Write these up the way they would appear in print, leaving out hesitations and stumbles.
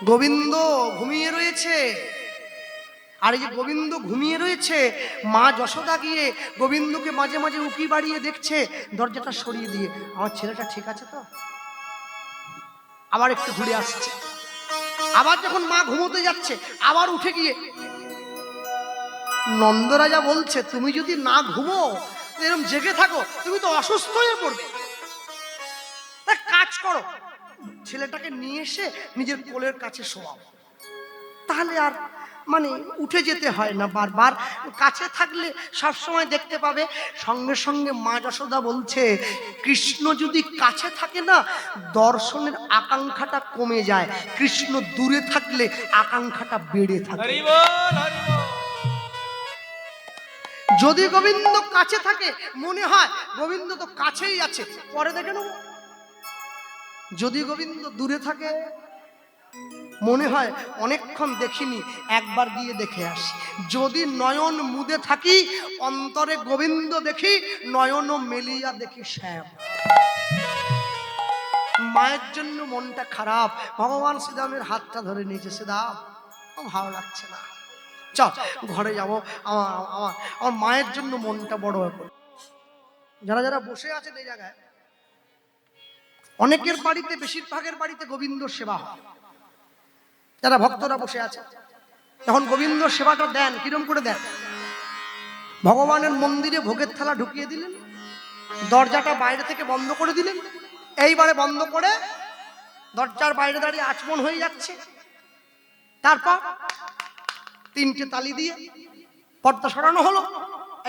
গোবিন্দ ঘুমিয়ে রয়েছে। আর এই যে গোবিন্দ ঘুমিয়ে রয়েছে, মা যশোদা গিয়ে গোবিন্দকে মাঝে মাঝে উকি বাড়িয়ে দেখছে দরজাটা সরিয়ে দিয়ে, আমার ছেলেটা ঠিক আছে তো। আবার একটু ঘুরে আসছে, আবার যখন মা ঘুমোতে যাচ্ছে আবার উঠে গিয়ে নন্দরাজা বলছে, তুমি যদি না ঘুমো, এরকম জেগে থাকো, তুমি তো অসুস্থ হয়ে পড়বে। এক কাজ করো, ছেলেটাকে নিয়ে এসে নিজের কোলের কাছে শোয়াও, তাহলে আর মানে উঠে যেতে হয় না বারবার, কাছে থাকলে সবসময় দেখতে পাবে। সঙ্গে সঙ্গে মা যশোদা বলছে, কৃষ্ণ যদি কাছে থাকে না, দর্শনের আকাঙ্ক্ষাটা কমে যায়, কৃষ্ণ দূরে থাকলে আকাঙ্ক্ষাটা বেড়ে থাকে। যদি গোবিন্দ কাছে থাকে মনে হয় গোবিন্দ তো কাছেই আছে, পরে দেখে নেব। যদি গোবিন্দ দূরে থাকে মনে হয় অনেকক্ষণ দেখিনি, একবার গিয়ে দেখে আসি। যদি নয়ন মুদে থাকি, অন্তরে গোবিন্দ দেখি, নয়ন মেলিয়া দেখি শ্যাম। মায়ের জন্য মনটা খারাপ, ভগবান শ্রীরামের হাতটা ধরে নিয়েছে, শ্রীরাম ভালো লাগছে না, চল ঘরে যাবো, আমার মায়ের জন্য মনটা বড় ব্যাপার। যারা যারা বসে আছেন এই জায়গায়, অনেকের বাড়িতে, বেশিরভাগের বাড়িতে গোবিন্দ সেবা হয়। যারা ভক্তরা বসে আছে, তখন গোবিন্দ সেবাটা দেন কিরম করে দেন? ভগবানের মন্দিরে ভোগের থালা ঢুকিয়ে দিলেন, দরজাটা বাইরে থেকে বন্ধ করে দিলেন, এইবারে বন্ধ করে দরজার বাইরে দাঁড়িয়ে আচমন হয়ে যাচ্ছে, তারপর তিনটে তালি দিয়ে পর্দা সরানো হলো,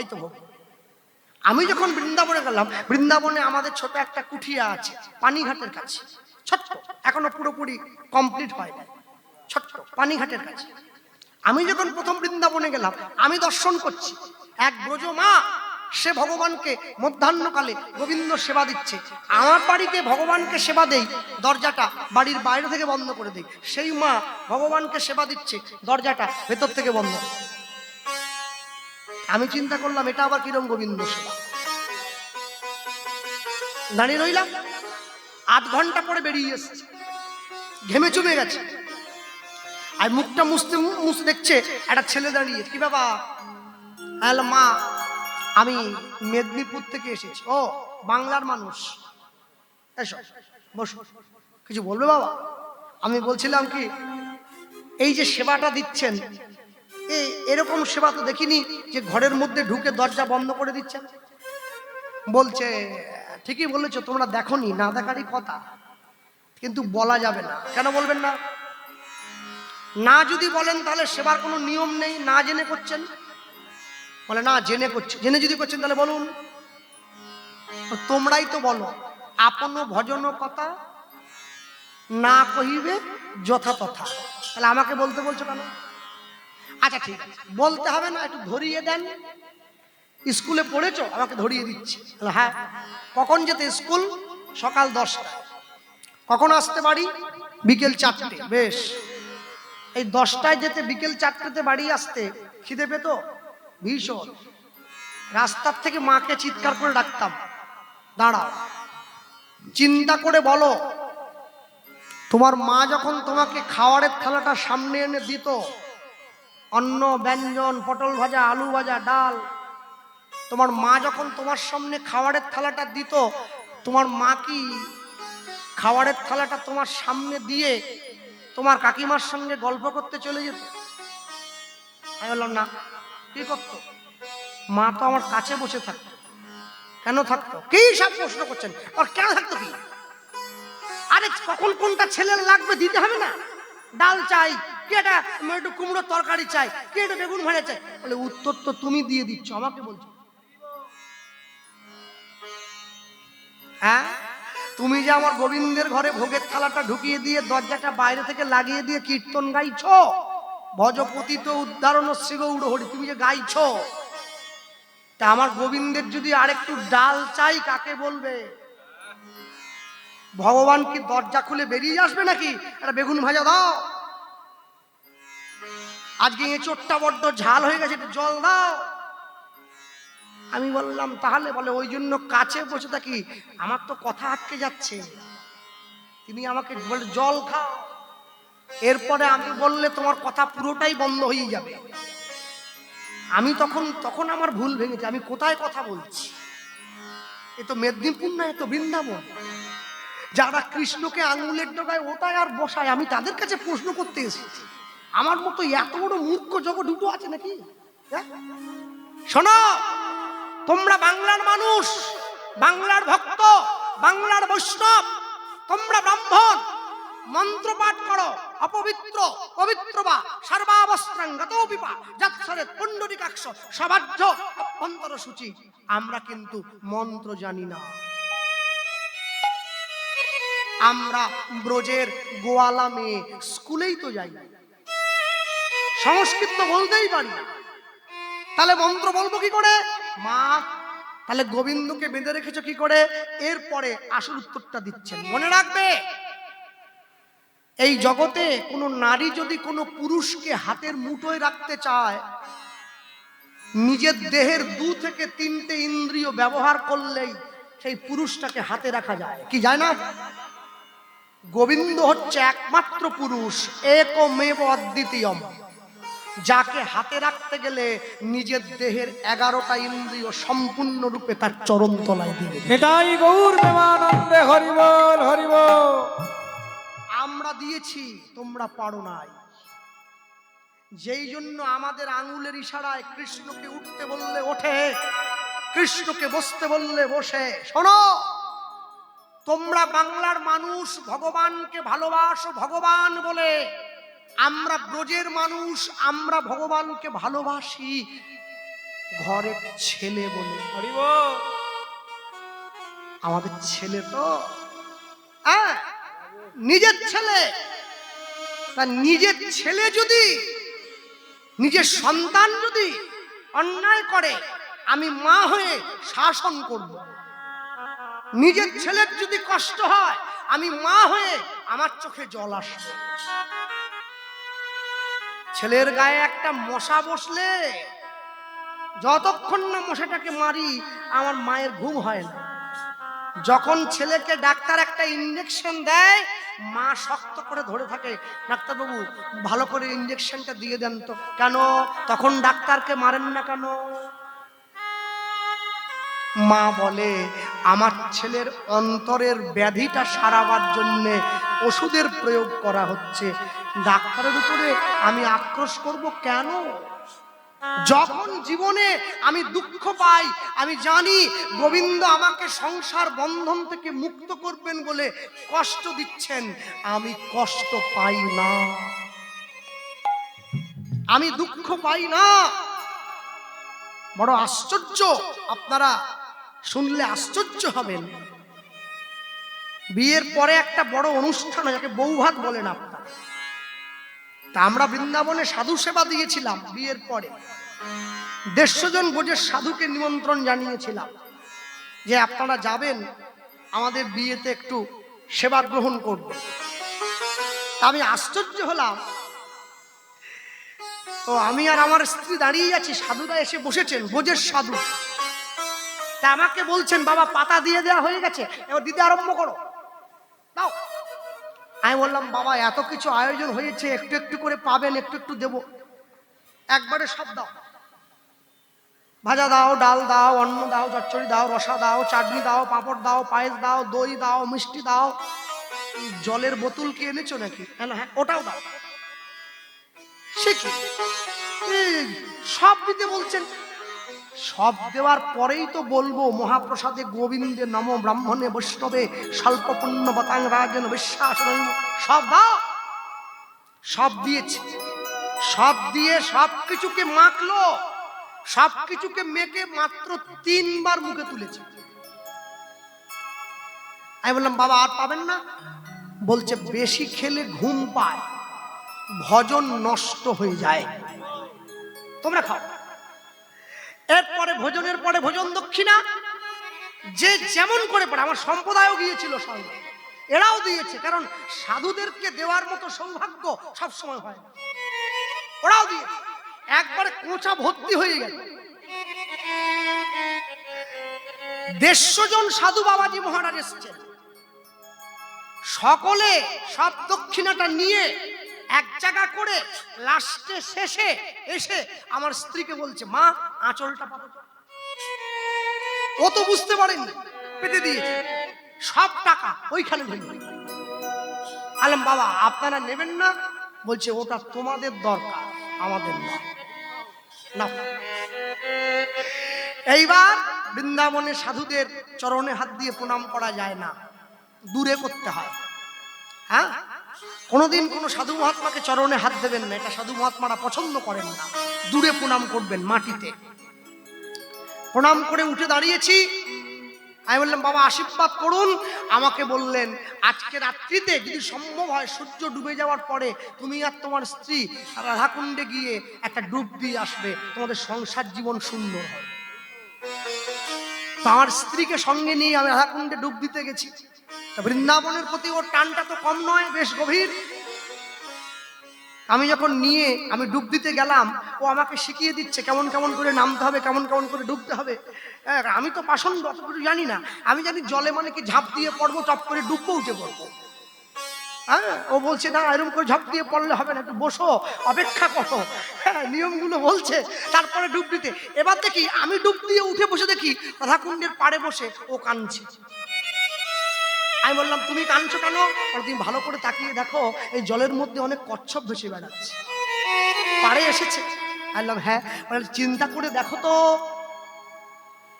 এই তো ভোগ। আমি যখন বৃন্দাবনে গেলাম, বৃন্দাবনে আমাদের ছোট একটা কুঠিয়া আছে পানিঘাটের কাছে, ছোট্ট, এখনো পুরোপুরি কমপ্লিট হয় না, ছোট্ট পানিঘাটের কাছে। আমি যখন প্রথম বৃন্দাবনে গেলাম, আমি দর্শন করছি এক ব্রজ মা, সে ভগবানকে মধ্যাহ্নকালে গোবিন্দ সেবা দিচ্ছে। আমার বাড়িতে ভগবানকে সেবা দেই, দরজাটা বাড়ির বাইরে থেকে বন্ধ করে দেই, সেই মা ভগবানকে সেবা দিচ্ছে, দরজাটা ভেতর থেকে বন্ধ। আমি চিন্তা করলাম এটা আবার কিরম গোবিন্দ সেবা। দাঁড়িয়ে রইলাম, আধ ঘন্টা পরে বেরিয়ে এসেছে, ঘেমে চুমে গেছে, আর মুখটা মুছতে মুছতে দেখছে একটা ছেলে দাঁড়িয়ে। কি বাবা? হ্যালো মা, আমি মেদিনীপুর থেকে এসেছি। ও বাংলার মানুষ, এসো বসো, কিছু বলবে বাবা? আমি বলছিলাম কি, এই যে সেবাটা দিচ্ছেন, এরকম সেবা তো দেখিনি যে ঘরের মধ্যে ঢুকে দরজা বন্ধ করে দিচ্ছেন। বলছে, ঠিকই বলেছো, তোমরা দেখোনি, না দেখারই কথা, কিন্তু বলা যাবে না। কেন বলবেন না? না যদি বলেন তাহলে সেবার কোনো নিয়ম নেই, না জেনে করছেন। বলে না, জেনে করছি। জেনে যদি করছেন তাহলে বলুন। তোমরাই তো বলো, আপন ভজন কথা না কহিবে যথা তথা, তাহলে আমাকে বলতে বলছো কেন? আচ্ছা ঠিক আছে, বলতে হবে না, একটু ধরিয়ে দেন। স্কুলে পড়েছো? আমাকে ধরিয়ে দিচ্ছি। হ্যাঁ। কখন যেতে স্কুল? সকাল 10টা। কখন আসতে বাড়ি? বিকেল 4টে। বেশ, এই 10টায় যেতে বিকেল 4টেতে বাড়ি আসতে খিদে পেত ভীষণ। রাস্তার থেকে মাকে চিৎকার করে ডাকতাম, দাঁড়াও। চিন্তা করে বলো, তোমার মা যখন তোমাকে খাওয়ারের থালাটা সামনে এনে দিত, অন্ন ব্যঞ্জন, পটল ভাজা, আলু ভাজা, ডাল, তোমার মা যখন তোমার সামনে খাওয়ারের থালাটা দিত, তোমার মা কি খাওয়ারের থালাটা তোমার সামনে দিয়ে তোমার কাকিমার সঙ্গে গল্প করতে চলে যেত? আমি বললাম না। কি করতো? মা তো আমার কাছে বসে থাকতো। কেন থাকতো? কি সব প্রশ্ন করছেন? আর কেন থাকতো কি? আরে কখন কোনটা ছেলের লাগবে দিতে হবে না? ডাল চাই, কি এটা একটু কুমড়োর তরকারি চাই, কি এটা বেগুন ভাজা চাই, বলে উত্তর তো তুমি দিয়ে দিচ্ছ, আমাকে বলছো। হ্যাঁ, তুমি যে আমার গোবিন্দের ঘরে ভোগের থালাটা ঢুকিয়ে দিয়ে দরজাটা বাইরে থেকে লাগিয়ে দিয়ে কীর্তন গাইছো, ভজপতি তো উদ্ধারণ শ্রী গৌর হরি, তুমি যে গাইছো, তা আমার গোবিন্দের যদি আরেকটু ডাল চাই, কাকে বলবে? ভগবান কি দরজা খুলে বেরিয়ে আসবে নাকি? একটা বেগুন ভাজা দাও, আজকে এঁচোড়টা বড্ড ঝাল হয়ে গেছে, একটু জল দাও। আমি বললাম তাহলে? বলে ওই জন্য কাছে বসে থাকি, আমার তো কথা আটকে যাচ্ছে। তিনি আমাকে বলে জল খাও। এরপরে আমি বললে তোমার কথা পুরোটাই বন্ধ হয়ে যাবে। আমি তখন আমার ভুল ভেঙেছে, আমি কোথায় কথা বলছি? এ তো মেদিনীপুর না, এ তো বৃন্দাবন। যারা কৃষ্ণকে আঙুলের ডগায় ওটায় আর বসায়, আমি তাদের কাছে প্রশ্ন করতে এসেছি। আমার মতো এত বড় মূর্খ জগৎ দুটো আছে নাকি? শোনো, তোমরা বাংলার মানুষ, বাংলার ভক্ত, বাংলার বৈষ্ণব, তোমরা ব্রাহ্মণ, মন্ত্র পাঠ করো, অপবিত্র পবিত্র বা সর্বাবস্ত্রাঙ্গতো বিপা যৎসরে পুণ্ডরিকাক্ষ সবাজ্য অভ্যন্তর সূচি। আমরা কিন্তু মন্ত্র জানি না। আমরা ব্রজের গোয়ালা মেয়ে, স্কুলেই তো যাই, সংস্কৃত তো বলতেই পারি। তাহলে মন্ত্র বলবো কি করে? মা, তাহলে গোবিন্দকে বেঁধে রেখেছো কি করে? এরপরে আসল উত্তরটা দিচ্ছেন। মনে রাখবে, এই জগতে কোনো নারী যদি কোনো পুরুষকে হাতের মুঠোয় রাখতে চায়, নিজের দেহের 2 থেকে 3টে ইন্দ্রিয় ব্যবহার করলেই সেই পুরুষটাকে হাতে রাখা যায়। কি যায় না? গোবিন্দ হচ্ছে একমাত্র পুরুষ, একমেব অদ্বিতীয়ম, যাকে হাতে রাখতে গেলে নিজের দেহের 11টা ইন্দ্রিয় সম্পূর্ণরূপে তার চরণ তলায় দিবে। এটাই গৌর প্রেমানন্দে হরি বল হরি বল। আমরা দিয়েছি, তোমরা পারো নাই। যেই জন্য আমাদের আঙুলের ইশারায় কৃষ্ণকে উঠতে বললে ওঠে, কৃষ্ণকে বসতে বললে বসে। শোনো, তোমরা বাংলার মানুষ, ভগবানকে ভালোবাসো ভগবান বলে। আমরা ব্রজের মানুষ, আমরা ভগবানকে ভালোবাসি ঘরের ছেলে বলে। হরি বল। আমাদের ছেলে তো নিজের ছেলে। তা নিজের ছেলে যদি, নিজের সন্তান যদি অন্যায় করে, আমি মা হয়ে শাসন করব। নিজের ছেলের যদি কষ্ট হয়, আমি মা হয়ে আমার চোখে জল আসবে। ছেলের গায়ে একটা মশা বসলে যতক্ষণ না মশাটাকে মারি, আমার মায়ের ঘুম হয় না। যখন ছেলেকে ডাক্তার একটা ইঞ্জেকশন দেয়, মা শক্ত করে ধরে থাকে, ডাক্তারবাবু ভালো করে ইঞ্জেকশনটা দিয়ে দেন তো। কেন? তখন ডাক্তারকে মারেন না কেন? মা বলে, আমার ছেলের অন্তরের ব্যাধিটা সারাবার জন্যে ওষুধের প্রয়োগ করা হচ্ছে, ডাক্তারের উপরে আমি আক্রোশ করব কেন? যখন জীবনে আমি দুঃখ পাই, আমি জানি গোবিন্দ আমাকে সংসার বন্ধন থেকে মুক্ত করবেন বলে কষ্ট দিচ্ছেন, আমি কষ্ট পাই না, আমি দুঃখ পাই না। বড় আশ্চর্য, আপনারা শুনলে আশ্চর্য হবেন। বিয়ের পরে একটা বড় অনুষ্ঠান হয়, যাকে বৌভাত বলেন আপনারা। তা আমরা বৃন্দাবনে সাধু সেবা দিয়েছিলাম। বিয়ের পরে 150 জন ব্রজের সাধুকে নিমন্ত্রণ জানিয়েছিলাম যে আপনারা যাবেন, আমাদের বিয়েতে একটু সেবা গ্রহণ করবেন। আমি আশ্চর্য হলাম, তো আমি আর আমার স্ত্রী দাঁড়িয়ে আছি, সাধুরা এসে বসেছেন, ব্রজের সাধু। তা আমাকে বলছেন, বাবা পাতা দিয়ে দেওয়া হয়ে গেছে, এবার দিতে আরম্ভ করো, দাও। আমি বললাম, বাবা এত কিছু আয়োজন হয়েছে, একটু একটু করে পাবেন, একটু একটু দেব, একবারে সব দাও। ভাজা দাও, ডাল দাও, অন্ন দাও, চচ্চড়ি দাও, রসা দাও, চাটনি দাও, পাঁপড় দাও, পায়েস দাও, দই দাও, মিষ্টি দাও। জলের বোতল কি এনেছো নাকি? হ্যাঁ, ওটাও দাও। সে কি সব দিতে বলছেন? সব দেওয়ার পরেই তো বলবো, মহাপ্রসাদে গোবিন্দে নম ব্রাহ্মণে বৈষ্ণবে স্বল্প পুণ্য বতাং রাজন বিশ্বাস। সব দাও। সব দিয়েছে, সব দিয়ে সব কিছুকে মাখলো, সব কিছুকে মেখে মাত্র 3 বার মুখে তুলেছে। আমি বললাম, বাবা আর পাবেন না? বলছে, বেশি খেলে ঘুম পায়, ভজন নষ্ট হয়ে যায়, তোমরা খাও। এরপরে ভোজনের পরে ভোজন দক্ষিণা যে যেমন করে পারে, আমার সম্প্রদায়ও গিয়েছিল সঙ্গে, এরাও দিয়েছে, কারণ সাধুদেরকে দেওয়ার মতো সৌভাগ্য সব সময় হয় না। ওরাও দিয়েছে, একবারে কোঁচা ভর্তি হয়ে গেল। 150 জন সাধু বাবাজি মহারাজ এসেছেন, সকলে সব দক্ষিণাটা নিয়ে এক জায়গা করে লাস্টে শেষে এসে আমার স্ত্রীকে বলছে, মা আঁচলটা পাবো। ও তো বুঝতে পারেনি, পেতে দিয়েছে, সব টাকা ওইখানে ঢেলে। আলাম বাবা আপনারা নেবেন না? বলছে ওটা তোমাদের দরকার, আমাদের না। এইবার বৃন্দাবনে সাধুদের চরণে হাত দিয়ে প্রণাম করা যায় না, দূরে করতে হয়। হ্যাঁ, কোনোদিন কোনো সাধু মহাত্মাকে চরণে হাত দেবেন না, এটা সাধু মহাত্মারা পছন্দ করেন না। দূরে প্রণাম করবেন, মাটিতে প্রণাম করে উঠে দাঁড়িয়েছি। আমি বললাম বাবা আশীর্বাদ করুন। আমাকে বললেন আজকে রাত্রিতে যদি সম্ভব হয় সূর্য ডুবে যাওয়ার পরে তুমি আর তোমার স্ত্রী রাধাকুণ্ডে গিয়ে একটা ডুব দিয়ে আসবে, তোমাদের সংসার জীবন সুন্দর হবে। তো আমার স্ত্রীকে সঙ্গে নিয়ে আমি রাধাকুণ্ডে ডুব দিতে গেছি। বৃন্দাবনের প্রতি ওর টানটা তো কম নয়, বেশ গভীর। আমি যখন নিয়ে আমি ডুব দিতে গেলাম, ও আমাকে শিখিয়ে দিচ্ছে কেমন কেমন করে নামতে হবে, কেমন কেমন করে ডুবতে হবে। আমি তো পাষণ্ড, অত কিছু জানি না। আমি জানি জলে মানে কি ঝাঁপ দিয়ে পড়বো, টপ করে ডুববো, উঠে পড়বো। হ্যাঁ, ও বলছে না এরকম করে ঝাঁপ দিয়ে পড়লে হবে না, একটু বসো, অপেক্ষা করো। হ্যাঁ, নিয়মগুলো বলছে, তারপরে ডুব দিতে। এবার দেখি আমি ডুব দিয়ে উঠে বসে দেখি রাধাকুণ্ডের পাড়ে বসে ও কাঁদছে। আমি বললাম তুমি কাঁদছো কেন? তুমি ভালো করে তাকিয়ে দেখো, এই জলের মধ্যে অনেক কচ্ছপ ভেসে বেড়াচ্ছে, পাড়ে এসেছে। বললাম হ্যাঁ। চিন্তা করে দেখো তো,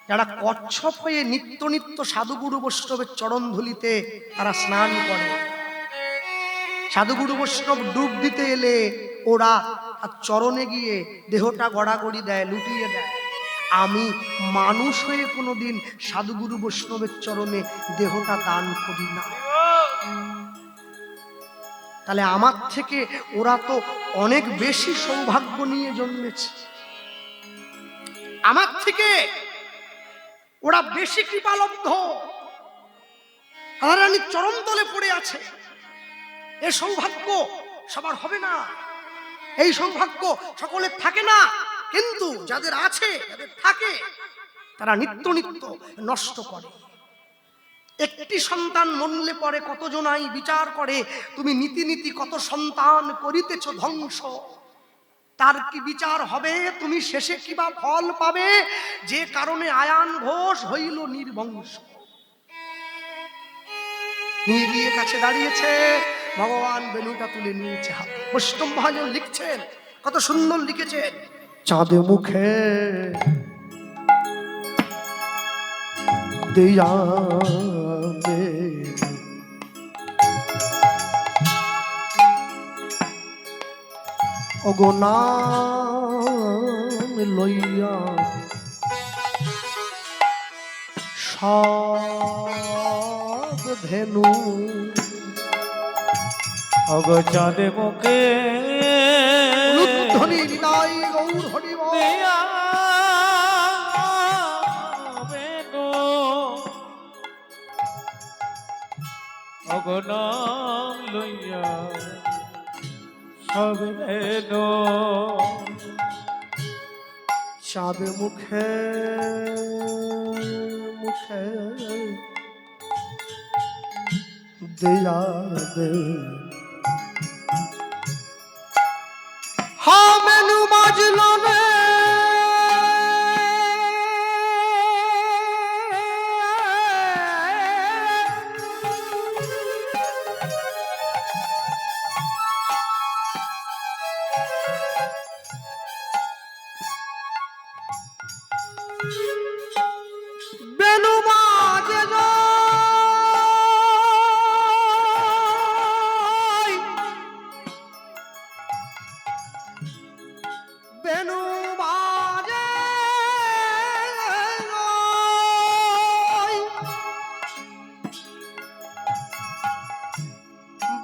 যারা কচ্ছপ হয়ে নিত্য নিত্য সাধুগুরু বৈষ্ণবের চরণ ধুলিতে তারা স্নান করে, সাধুগুরু বৈষ্ণব ডুব দিতে এলে ওরা আর চরণে গিয়ে দেহটা গড়াগড়ি দেয়, লুটিয়ে দেয়। আমি মানুষ হয়ে কোনোদিন সাধুগুরু বৈষ্ণবের চরণে দেহটা দান করি না। তাহলে আমার থেকে ওরা তো অনেক বেশি সৌভাগ্য নিয়ে জন্মেছে, আমার থেকে ওরা বেশি কৃপালব্ধ। রানী চরণ তলে পড়ে আছে, এ সৌভাগ্য সবার হবে না, এই সৌভাগ্য সকলের থাকে না। কিন্তু যাদের আছে, যাদের থাকে, তারা নিত্য নিত্য নষ্ট করে। একটি সন্তান মরলে পরে কতজনাই বিচার করে, তুমি নীতি নীতি কত সন্তান করিতেছ ধ্বংস, তার কি বিচার হবে? তুমি শেষে কিবা ফল পাবে? যে কারণে আয়ান ঘোষ হইল নির্বংশ। নিয়ে গিয়ে কাছে দাঁড়িয়েছে, ভগবান বেনুটা তুলে নিয়েছে হাত। বৈষ্ণব মহাজন লিখছেন, কত সুন্দর লিখেছেন, চাঁদ মুখে দিয়া অগনাম লইয়া সব ধেনু অগ চাঁদ মুখে ধ্বনি হৃদয় গৌর হরিব অগনাম লইয়া সব এলো। চাঁদ মুখে মুখে দিয়া দে হা মেনু বাজলো রে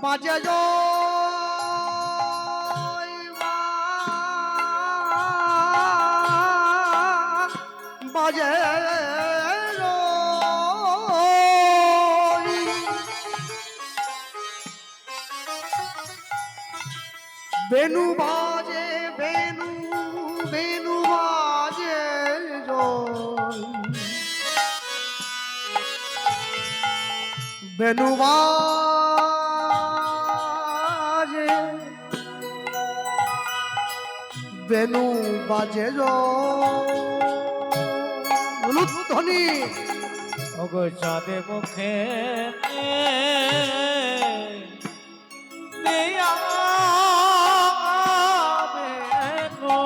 বাজে বাজে বেনু বাজে বেনু বেনু বাজে বেনু বাজে বেনু বাজে উলুধ্বনি ওগো চাঁদে মুখে দিয়া বেনো,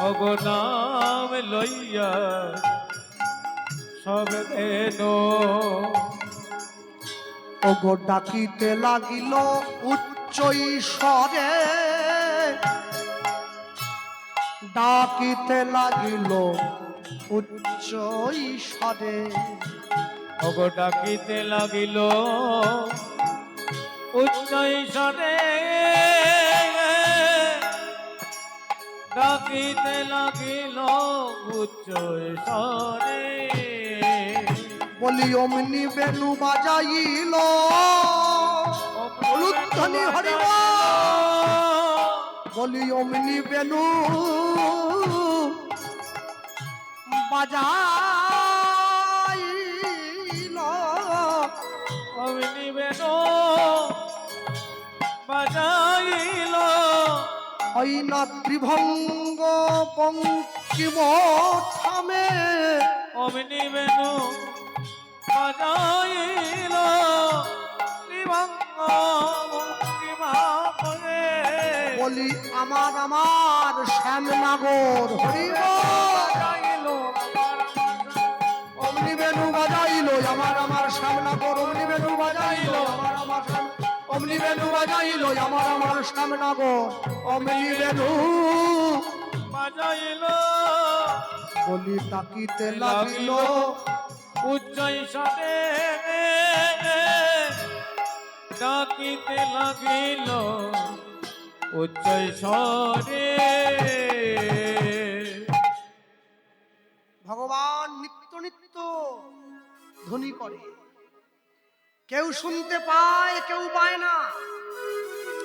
ওগো নাম লইয়া সব দেনো, ওগো ডাকিতে লাগিল উচ্চ ঈশ্বরে, ডাকিতে লাগিল উচ্চ ঈশ্বরে, ওগো ডাকিতে লাগিল উচ্চ ঈশ্বরে, ডাকিতে লাগিল উচ্চ ঈশ্বরে, বলি অমনি বেনু বাজাইল উলুধ্বনি হরিব, বলি অমনি বেনু বাজাইল, অমনি বেনো বাজাইল, ওই না ত্রিভঙ্গ পঙ্কিম থামে, অমনি বেনো বাজাইল, ত্রিভঙ্গ ভঙ্গিমা করে, বলি আমার আমার শ্যামনগর হরিব, অমনি বেনু বাজাইল আমার আমার শ্যামনগর, অমনি বেনু বাজাইল আমার আমার অমনি বেনু বাজাইল আমার আমার শ্যামনগর, অমনি বেনু বাজাইল, বলি তাকিতে লাগিল উচ্চ ঈশ্বরে, ডাকিতে লাগিল উচ্চ ঈশ্বরে। ভগবান নিত্য নিত্য ধ্বনি করে, কেউ শুনতে পায় কেউ পায় না,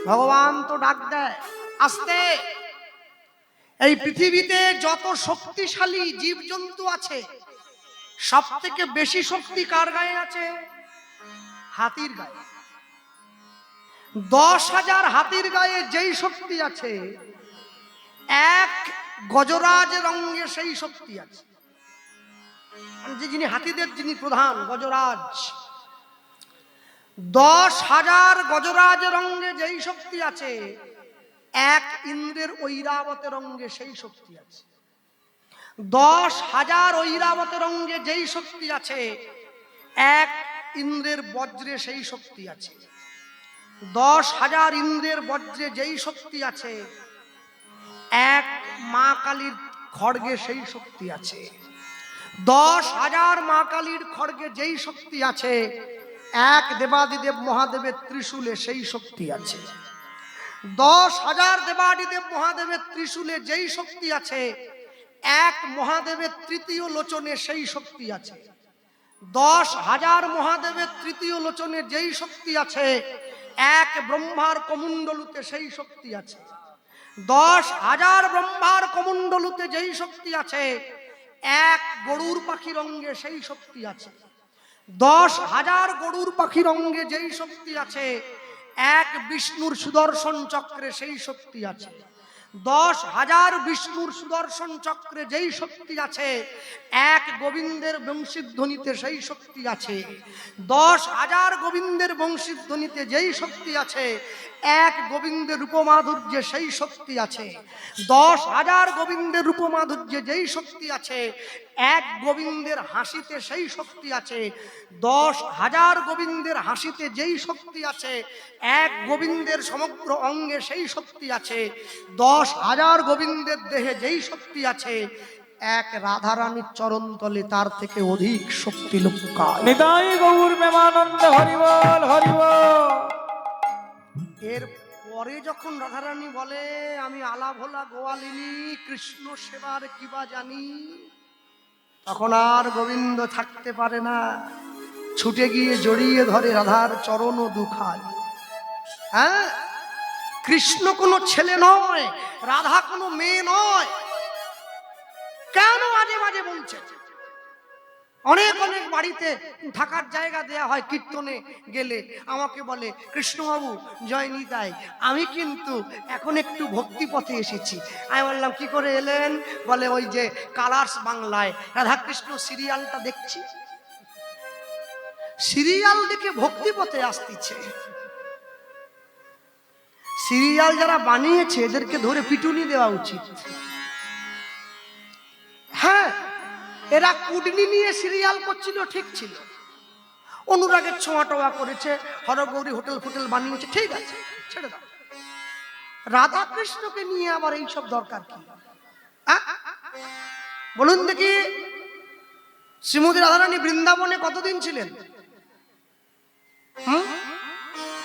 ভগবান তো ডাক দেয় আস্তে। এই পৃথিবীতে যত শক্তিশালী জীবজন্তু আছে সব থেকে বেশি শক্তি কার গায়ে আছে? হাতির গায়ে। 10,000 হাতির গায়ে যেই শক্তি আছে, এক গজরাজ রঙে সেই শক্তি আছে। যিনি হাতিদের যিনি প্রধান গজরাজ, 10,000 গজরাজ রঙে যেই শক্তি আছে, এক ইন্দ্রের ঐরাবত রঙে সেই শক্তি আছে। 10,000 ঐরাবত রঙে যেই শক্তি আছে, এক ইন্দ্রের বজ্রে সেই শক্তি আছে। 10,000 ইন্দ্রের বজ্রে যেই শক্তি আছে, এক মা কালীর খড়গে সেই শক্তি আছে। 10,000 মা কালীর খড়গে যেই শক্তি আছে, এক দেবাদিদেব মহাদেবের ত্রিশূলে সেই শক্তি আছে। 10,000 দেবাদিদেব মহাদেবের ত্রিশূলে যেই শক্তি আছে, এক মহাদেবের তৃতীয় লোচনে সেই শক্তি আছে। 10,000 মহাদেবের তৃতীয় লোচনে যেই শক্তি আছে, এক ব্রহ্মার কমণ্ডলুতে সেই শক্তি আছে। 10,000 ব্রহ্মার কমণ্ডলুতে যেই শক্তি আছে, এক গরুর পাখির অঙ্গে সেই শক্তি আছে। 10,000 গরুর পাখির অঙ্গে যেই শক্তি আছে, এক বিষ্ণুর সুদর্শন চক্রে সেই শক্তি আছে। 10,000 বিষ্ণুর সুদর্শন চক্রে যেই শক্তি আছে, এক গোবিন্দের বংশীধ্বনিতে সেই শক্তি আছে। 10,000 গোবিন্দের বংশীধ্বনিতে যেই শক্তি আছে, এক গোবিন্দের রূপমাধুর্যে সেই শক্তি আছে। 10,000 গোবিন্দের রূপমাধুর্যে যেই শক্তি আছে, এক গোবিন্দের হাসিতে সেই শক্তি আছে। 10,000 গোবিন্দের হাসিতে যেই শক্তি আছে, এক গোবিন্দের সমগ্র অঙ্গে সেই শক্তি আছে। 10,000 গোবিন্দের দেহে যেই শক্তি আছে, এক রাধারানীর চরণ তলে তার থেকে অধিক শক্তি লুকায়। নিতাই গৌর প্রেমানন্দ হরিবল হরিবল। এর পরে যখন রাধারানী বলে আমি আলা ভোলা গোয়ালিনী কৃষ্ণ সেবার কিবা জানি, তখন আর গোবিন্দ থাকতে পারে না, ছুটে গিয়ে জড়িয়ে ধরে রাধার চরণ ও দুখায়। হ্যাঁ, কৃষ্ণ কোনো ছেলে নয়, রাধা কোনো মেয়ে নয়। কেন মাঝে মাঝে বলছে অনেক অনেক বাড়িতে থাকার জায়গা দেয়া হয় কীর্তনে গেলে। আমাকে বলে, কৃষ্ণবাবু জয় নিতাই, আমি কিন্তু এখন একটু ভক্তি পথে এসেছি। আমি বললাম, কি করে এলেন? বলে, ওই যে কালার্স বাংলায় রাধাকৃষ্ণ সিরিয়ালটা দেখছি, সিরিয়াল দেখে ভক্তি পথে আসতেছে। সিরিয়াল যারা বানিয়েছে এদেরকে ধরে পিটুনি দেওয়া উচিত। হ্যাঁ, এরা কুডনি নিয়ে সিরিয়াল করছিল, ঠিক ছিল। অনুরাগের ছোঁয়া টোয়া করেছে, হরগৌরী হোটেল ফোটেল বানিয়েছে, ঠিক আছে, ছেড়ে দাও। রাধাকৃষ্ণকে নিয়ে আবার এইসব দরকার কি? বলুন দেখি, শ্রীমতী রাধারানী বৃন্দাবনে কতদিন ছিলেন?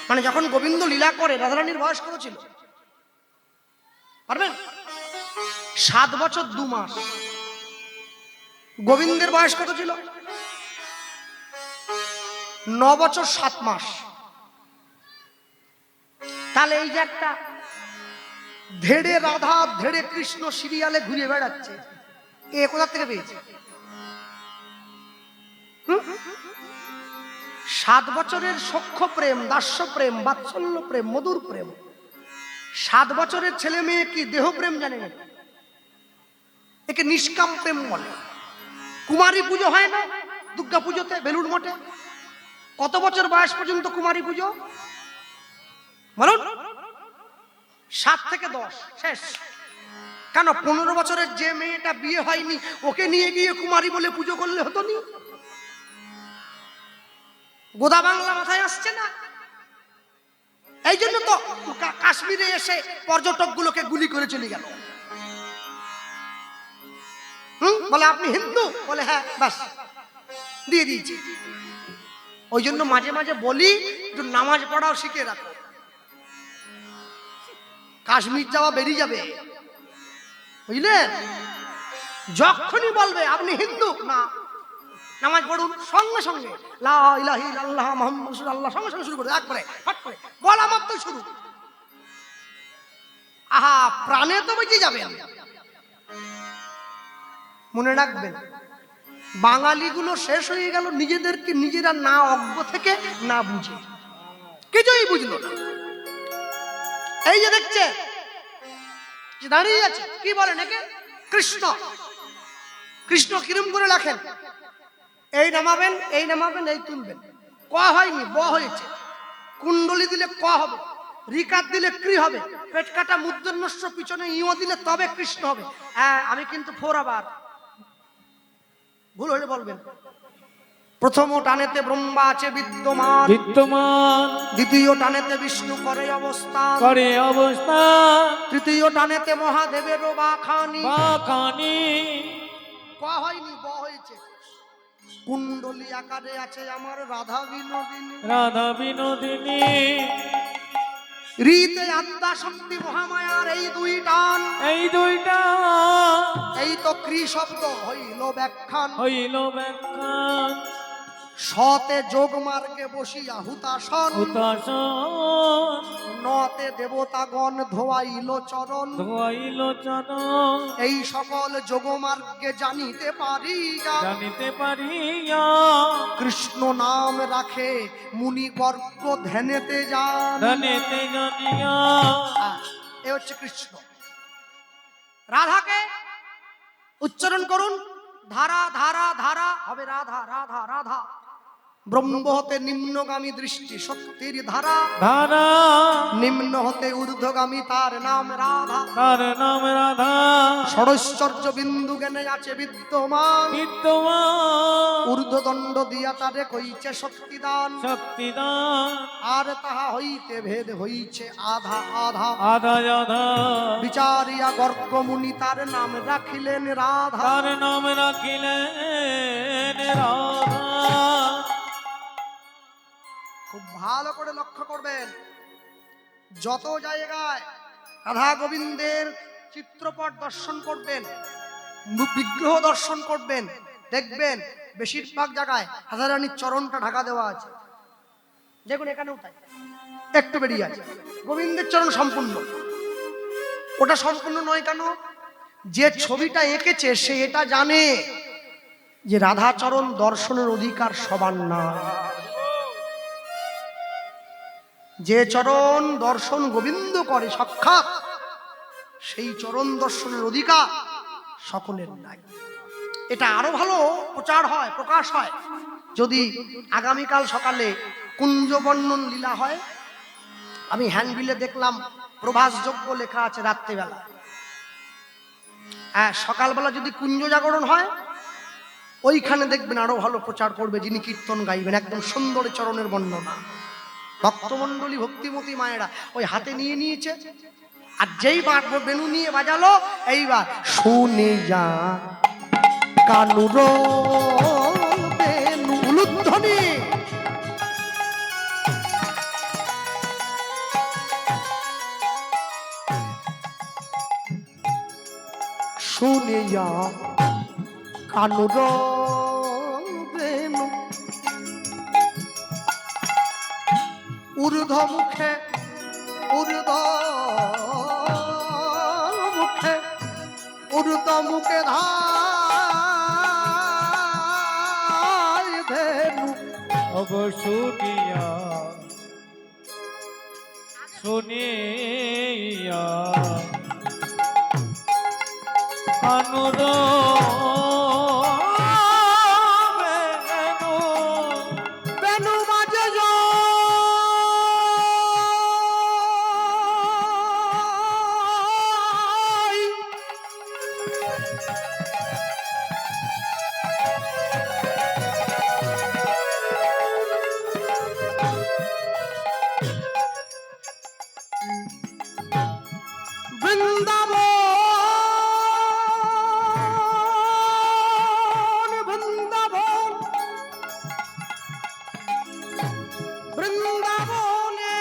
মানে যখন গোবিন্দ লীলা করে রাধারানীর বয়স কত ছিল পারবেন? 7 বছর 2 মাস। গোবিন্দের বয়স কত ছিল? 9 বছর 7 মাস। তাহলে এই যে একটা ধেড়ে রাধা ধেড়ে কৃষ্ণ সিরিয়ালে ঘুরে বেড়াচ্ছে, এ কোথা থেকে পেয়েছে? 7 বছরের সখ্য প্রেম, দাস্য প্রেম, বাৎসল্য প্রেম, মধুর প্রেম। 7 বছরের ছেলে মেয়ে কি দেহ প্রেম জানে না? একে নিষ্কাম প্রেম বলে। কুমারী পুজো হয় না দুর্গা পুজোতে বেলুড় মঠে? কত বছর বয়স পর্যন্ত কুমারী পুজো বলুন? 7 থেকে 10 শেষ। কেন? 15 বছরের যে মেয়েটা বিয়ে হয়নি ওকে নিয়ে গিয়ে কুমারী বলে পুজো করলে হতো নি? গোদা বাংলা মাথায় আসছে না? এই জন্য তো কাশ্মীরে এসে পর্যটক গুলোকে গুলি করে চলে গেল। বলে, আপনি হিন্দু? বলে, হ্যাঁ, বাস দিয়ে দিয়েছি। ওই জন্য মাঝে মাঝে বলি, একটু নামাজ পড়াও শিখে রাখো, কাশ্মীর যাওয়া বেরিয়ে যাবে, বুঝলেন? যখনই বলবে আপনি হিন্দু, না নামাজ পড়ুন, সঙ্গে সঙ্গে লা ইলাহা ইল্লাল্লাহ মুহাম্মাদুর রাসূলুল্লাহ সঙ্গে সঙ্গে শুরু করে, একবারে ফট করে বলা মাত্র শুরু। আহা, প্রাণে তো বেঁচে যাবে। মনে রাখবেন, বাঙালিগুলো শেষ হয়ে গেল নিজেদেরকে নিজেরা না অজ্ঞ থেকে, না বুঝে, কিছুই বুঝলো না। এই যে দেখছে দাঁড়িয়ে আছে, কি বলেন একে? কৃষ্ণ। কৃষ্ণ কিরম করে লেখেন? এই নামাবেন, এই নামাবেন, এই তুলবেন। ক হয়নি, ব হয়েছে। কুণ্ডলি দিলে ক হবে, রিকাত দিলে কৃ হবে, পেট কাটা মুদ্রনস্য পিছনে ইও দিলে তবে কৃষ্ণ হবে। আমি কিন্তু 4 আবার ভুল হলে বলবেন। প্রথম টানেতে ব্রহ্মা আছে বিদ্যমান, দ্বিতীয় টানেতে বিষ্ণু করে অবস্থান, তৃতীয় টানেতে মহাদেবের বাখানি। ক হয়নি, ব হয়েছে। কুণ্ডলী আকারে আছে আমার রাধা বিনোদিনী। রীতে আদ্যা শক্তি মহামায়ার এই 2 টান, এই তো কৃ শব্দ হইল ব্যাখ্যান। সতে যোগ মার্গে বসিয়া হুতাসন, নতে দেবতাগণ ধোয়াইল চরণ। এই সকল যোগ মার্গে জানিতে পারিয়া কৃষ্ণ নাম রাখে মুনি গর্গ ধ্যানেতে যান। এ হচ্ছে কৃষ্ণ। রাধাকে উচ্চারণ করুন, ধারা ধারা ধারা হবে রাধা রাধা রাধা। ব্রহ্ম হতে নিম্নগামী দৃষ্টি শক্তির ধারা, নিম্ন হতে ঊর্ধ্বগামী তার নাম রাধা। ষড়ৈশ্বর্য বিন্দু জ্ঞানে আছে বিদ্যমান, ঊর্ধ্বদণ্ড দিয়া তারে কইছে শক্তিদান। আর তাহা হইতে ভেদ হইছে আধা আধা। বিচারিয়া গর্গ মুনি তার নাম রাখিলেন রাধা। খুব ভালো করে লক্ষ্য করবেন, যত জায়গায় রাধা গোবিন্দের চিত্রপট দর্শন করবেন, বিগ্রহ দর্শন করবেন, দেখবেন বেশিরভাগ জায়গায় রাধারানীর চরণটা ঢাকা দেওয়া আছে। দেখুন এখানেও তাই, একটু বেরিয়ে আছে। গোবিন্দের চরণ সম্পূর্ণ। ওটা সম্পূর্ণ নয় কেন? যে ছবিটা এঁকেছে সে এটা জানে যে রাধাচরণ দর্শনের অধিকার সবার না। যে চরণ দর্শন গোবিন্দ করে সাক্ষাৎ, সেই চরণ দর্শনের অধিকার সকলের নাই। এটা আরো ভালো প্রচার হয়, প্রকাশ হয় যদি আগামীকাল সকালে কুঞ্জবর্ণন লীলা হয়। আমি হ্যান্ডবিলে দেখলাম প্রভাস যজ্ঞ লেখা আছে রাত্রেবেলা। হ্যাঁ, সকালবেলা যদি কুঞ্জ জাগরণ হয় ওইখানে দেখবেন আরো ভালো প্রচার করবে, যিনি কীর্তন গাইবেন একদম সুন্দর চরণের বর্ণনা। ভক্তমণ্ডলী ভক্তিমতী মায়েরা ওই হাতে নিয়ে নিয়েছে, আর যেই বেনু নিয়ে বাজালো এইবার শুনে যা কানুর বেনু উলুধ্বনি। শুনে যা কানুর বেনু ঊর্ধ্ব মুখে ঊর্ধ্ব মুখে ঊর্ধ্ব মুখে ধায় ধেনু। ওগো শুনিয়া শুনিয়া কানুর বেনু বাজে জয়, বৃন্দাবন বৃন্দাবন বৃন্দাবনে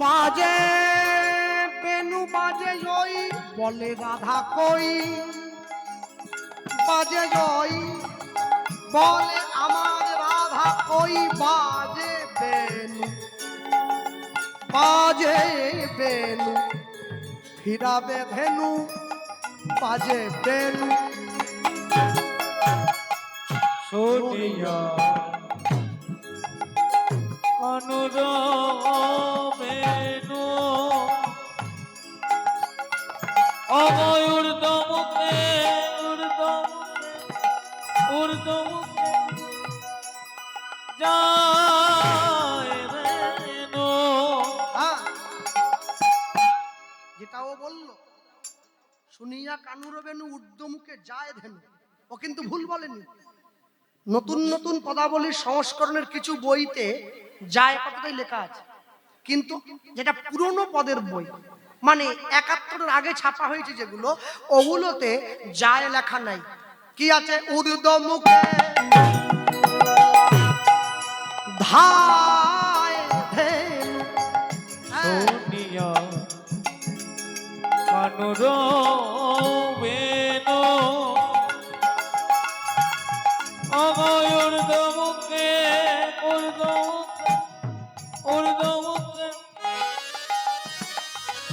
বাজে বেনু বাজে জয়, বলে রাধা কই বাজে জয়, বলে আমার রাধা কই বাজে বেনু বাজে বেনু, ফিরাবে ভেনু বাজে বেনু। শুনিয়া কানুর বেনু অময় ঊর্ধ্ব মুখে ঊর্ধ্ব মুখে যায় বেনু। হ্যাঁ, যেটাও বললো শুনিয়া কানুর বেনু ঊর্ধ্বমুখে যায় ধেনু, ও কিন্তু ভুল বলেনি। নতুন নতুন পদাবলীর সংস্করণের কিছু বইতে যায় কথাটাই লেখা আছে, কিন্তু যেটা পুরনো পদের বই মানে ৭১-এর আগে ছাপা হয়েছে যেগুলো, ওগুলোতে যায় লেখা নাই। কি আছে? ঊর্ধ্বমুখে ধায় ধেনু। শুনিয়া কানুর বেনু অময় ঊর্ধ্ব মুখে ঊর্ধ্ব মুখে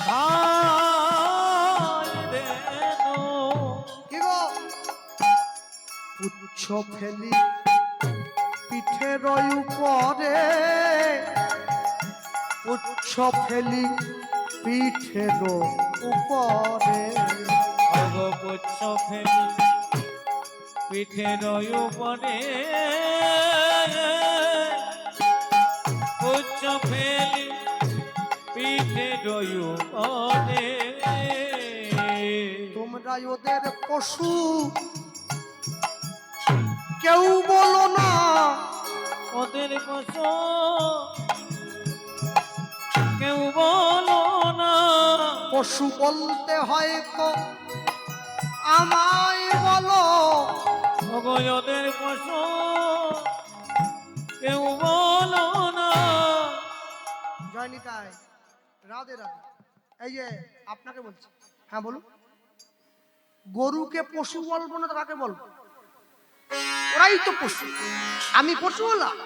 ধায় বেনু। কি গো? পুচ্ছ ফেলি পিঠের উপরে, পুচ্ছ ফেলি পিঠের উপরে, অগপুচ্ছ ফেলি পিঠের উপরে পুচ্ছ ফেলি পিঠের উপরে। তোমরা ওদের পশু কেউ বলো না, ওদের পশু কেউ বলো না, পশু বলতে হয় তো আমায় বলো। ওগো ওদের পশু কেউ বলো না। জয় নিতাই, রাধে রাধে। এই যে আপনাকে বলছি, হ্যাঁ বলুন। গরুকে পশু বলবো না তো কাকে বলবো? ওরাই তো পশু, আমি পশু হলাম?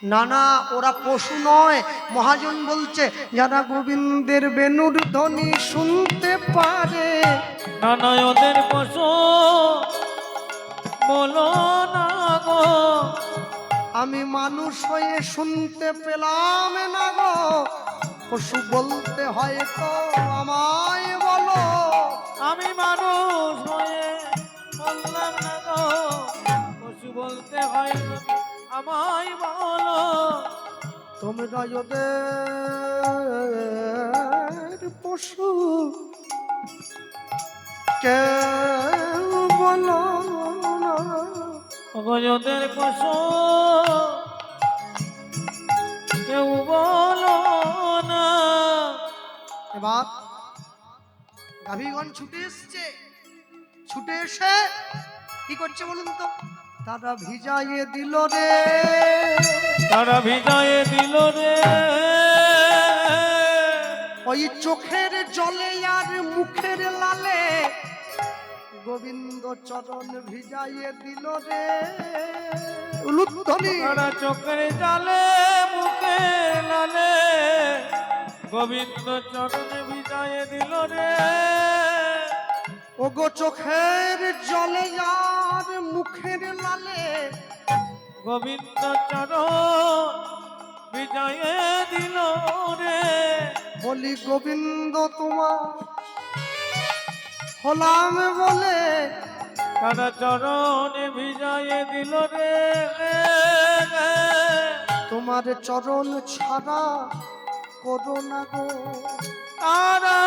না না, ওরা পশু নয়। মহাজন বলছে যারা গোবিন্দের বেণুর ধ্বনি শুনতে পারে। না না ওদের পশু বলো না গো, আমি মানুষ হয়ে শুনতে পেলাম না গো, পশু বলতে হয় তো আমায় বলো। আমি মানুষ হয়ে বললাম না গো, পশু বলতে হয় আমায় বলো। তোমরা ওদের পশু কেউ বলো না। ওদের পশু কেউ বলো না। এবার গাভীগণ ছুটে এসছে, ছুটে এসে কি করছে বলুন তো? তারা ভিজাইয়ে দিল রে, তারা ভিজায়ে দিল রে, ওই চোখের জলে আর মুখের লালে গোবিন্দ চরণ ভিজাইয়ে দিল রে। উলুধ্বনি। তারা চোখের জালে মুখে লালে গোবিন্দ চরণে ভিজায়ে দিল রে। ওগো চোখের জলে আর মুখের লালে গোবিন্দ চরণ ভিজায়ে দিল রে। বলি গোবিন্দ তোমার হলাম বলে তারা চরণে ভিজায়ে দিল রে। তোমার চরণ ছাড়া করো না গো। তারা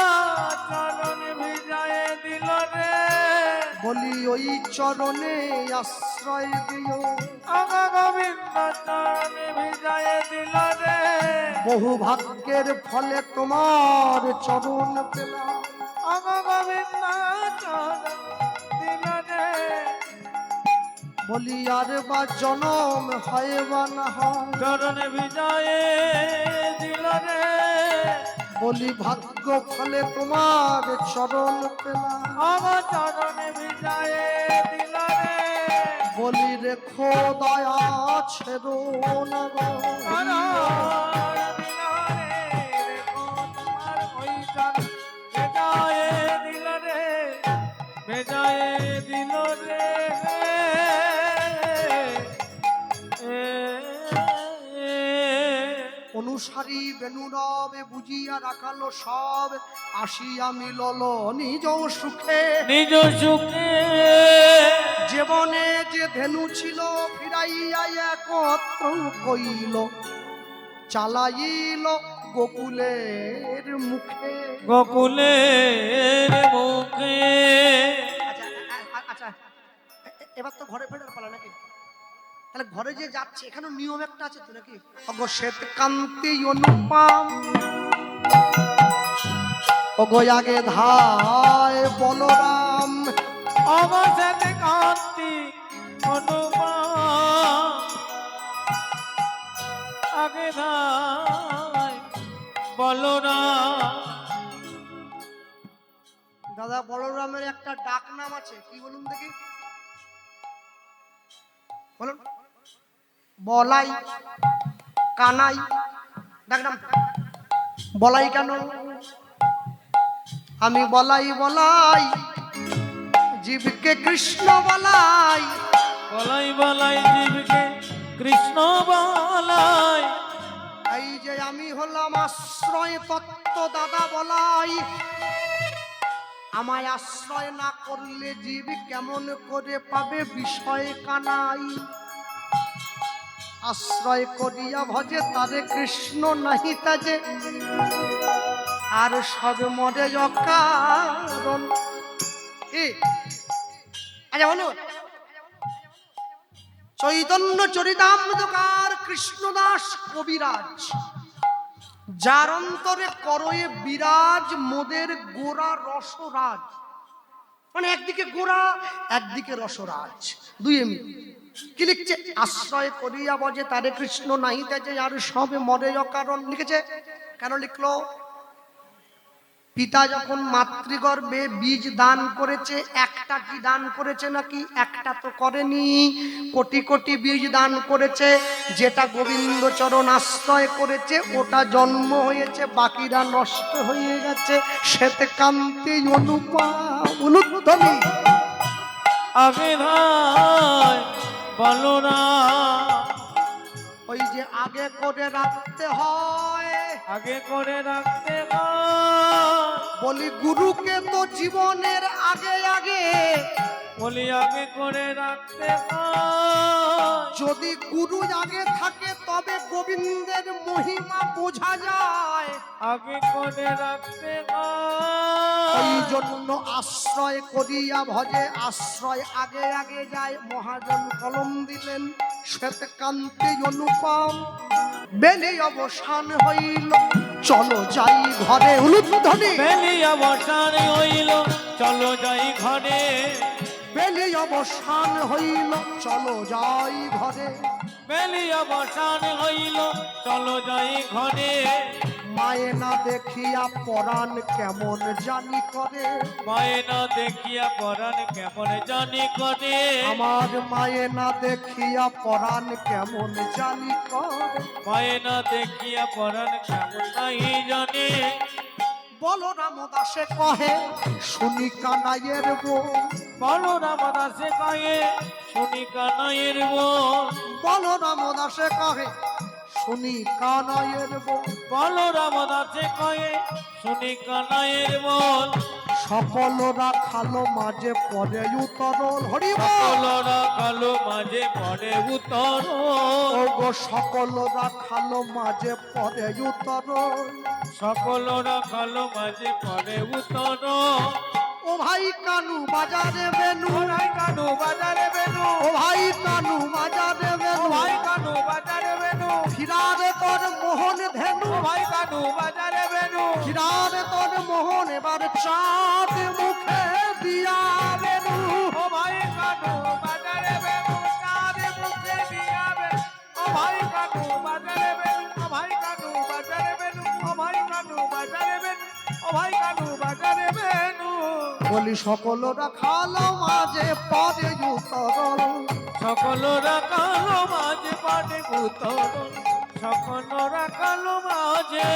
চরণে ভিজায়ে দিল রে। বলি ওই চরণে আশ্রয় দিও। আগা গোবিন্দ চরণে ভিজায়ে দিল রে। বহু ভাগ্যের ফলে তোমার চরণ পেলাম। আগা গোবিন্দ চরণ দিল রে। বলি আর বা জনম হয় বা না হয়, চরণে ভিজায়ে দিল রে। বলি ভাগ্য ফলে তোমার চরণ পেলাম। আগা চরণে ভিজায়ে দিল রে। বলি রেখো দয়া ছেড়ো না গো। অনুসারী বেনুরবে বুঝিয়া রাখালো সব, আসিয়া মিলল নিজ সুখে। নিজ সুখে জীবনে যে ধেনু ছিল ফিরাইয়া একত্র কইল, চালাইল গোকুলের মুখে। গোকুলের মুখে। আচ্ছা, এবার তো ঘরে ফেরার পালা নাকি? তাহলে ঘরে যে যাচ্ছে এখানে নিয়ম একটা আছে তো নাকি? অগো শ্বেত কান্তি অনুপম, ওগো আগে ধায় বলরাম। অবশেষ কান্তি অনুপম, আগে ধায় বলরাম। দাদা বলরামের একটা ডাক নাম আছে, কি বলুন দেখি? বলুন। বলাই, কানাই, ডাক নাম। বলাই কেন? আমি বলাই বলাই, জীবকে কৃষ্ণ বলাই। বলাই বলাই জীবকে কৃষ্ণ বলাই। এই যে আমি হলাম আশ্রয় তত্ত্ব দাদা বলাই। আমায় আশ্রয় না করলে জীব কেমন করে পাবে বিষয় কানাই। আশ্রয় করিয়া ভজে তারে কৃষ্ণ নাহি তাজে, আর সব মরে অকারণ। আচ্ছা বলুন, চৈতন্য চরিতামৃতকার কৃষ্ণদাস কবিরাজ, যার অন্তরে করয়ে বিরাজ মোদের গোরা রসরাজ। মানে একদিকে গোরা একদিকে রসরাজ, দুই এমনি। কি লিখছে? আশ্রয় করিয়া বজে তারে কৃষ্ণ নাহি তাজে, আর সবে মরে অকারণ। লিখেছে কেন লিখলো? পিতা যখন মাতৃগর্ভে বীজ দান করেছে, একটা কি দান করেছে নাকি? একটা তো করেনি, কোটি কোটি বীজ দান করেছে। যেটা গোবিন্দ চরণ আশ্রয় করেছে ওটা জন্ম হয়েছে, বাকিরা নষ্ট হয়ে গেছে। শ্বেত কান্তি অনুধ্বনি আগে ভাই বলো না, ওই যে আগে করে রাখতে হয়। আগে করে রাখতে হয়, বলি গুরুকে তো জীবনের আগে আগে, বলি আগে করে রাখতে হয়। যদি গুরু আগে থাকে তবে গোবিন্দের মহিমা বোঝা যায়। আগে করে রাখতে এই হয়, জন্য আশ্রয় করিয়া ভজে, আশ্রয় আগে আগে যায়। মহাজন কলম দিলেন শ্বেত কান্তি অনুপম, বেলি অবসান হইল চলো যাই ঘরে। উলুধ্বনি বেলি অবসান হইল চলো যাই ঘরে, বেলি অবসান হইল চলো যাই ঘরে। বেলি অবসান হইল চলো যাই ঘরে। মায়ে না দেখিয়া পরাণ কেমন জানি করে, মায়ে না দেখিয়া পরাণ কেমন জানি করে, আমার মায়ে না দেখিয়া পরাণ কেমন জানি করে। মায়ে না দেখিয়া পরাণ কেমন নাই জানে। বলরাম দাসে কহে শুনি কানাইয়ের বউ, বলো রামদাসে কয়ে শুনি কানাইয়ের বোন, বলরাম দাসে কহে শুনি কানাইয়ের বউ। বলো রামদাসে কয়ে শুনি কানাইয়ের বোন। সকলরা খালো মাঝে পড়ে উতরল। হরি বল। সকলরা কালো মাঝে পড়ে উত্তর, ও গো সকলরা খালো মাঝে পড়ে উতরল। সকলরা কালো মাঝে পড়ে উত্তর। ও ভাই কানু বাজারে বেনু, ভাই কানু বাজারে বেনু, ও ভাই কানু বাজারে বেনু, ভাই কানু বাজারে বেনু, ফিরারে তোর মোহন ধেনু, ভাই কানু বাজারে বেনু, ফিরারে তোর মোহন এবার চাঁদ মুখে দিয়া বেনু। ও ভাই কানু বাজারে বেনু, চাঁদ মুখে দিয়াবে। ও ভাই কানু বাজারে বেনু, ও ভাই কানু বাজারে বেনু, ও ভাই কানু বাজারে বেনু, ও ভাই কানু বাজারে বেনু। বলি সকলরা খালো মাঝে পড়ে উতরল। সকলরা কালো মাঝে পড়ে উত্তর, সকলরা কালো মাঝে